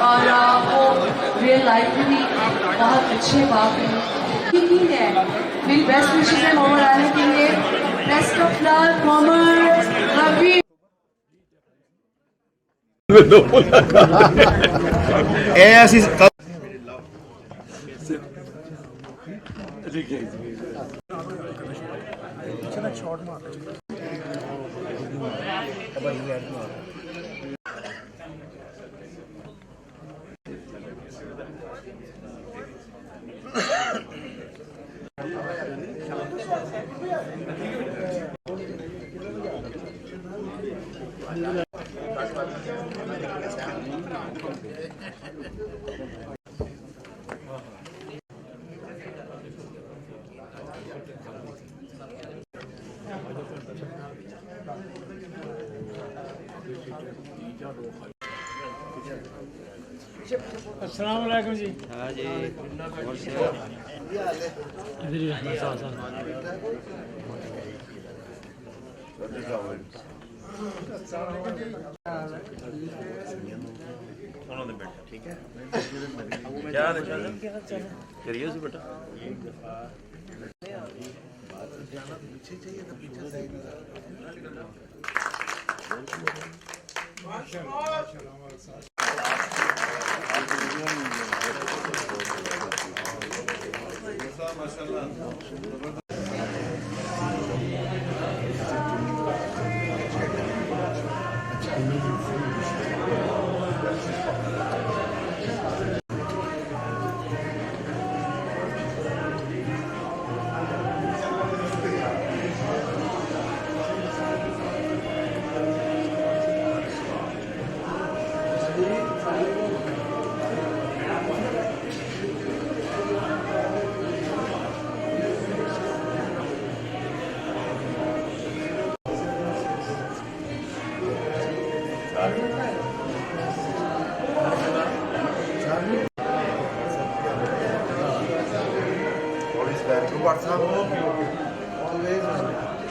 और वो real life में भी बहुत अच्छे बाप हैं। यकीन है मेरी बेस्ट विशेष है मोहम्मद आने के लिए। Best of luck Mohammed, love you. ऐसी अस्सलाम वालेकुम जी। हाँ जी, और से इधर ही रहना साथ ठीक है। क्या हाल है? करिए से बेटा। WhatsApp always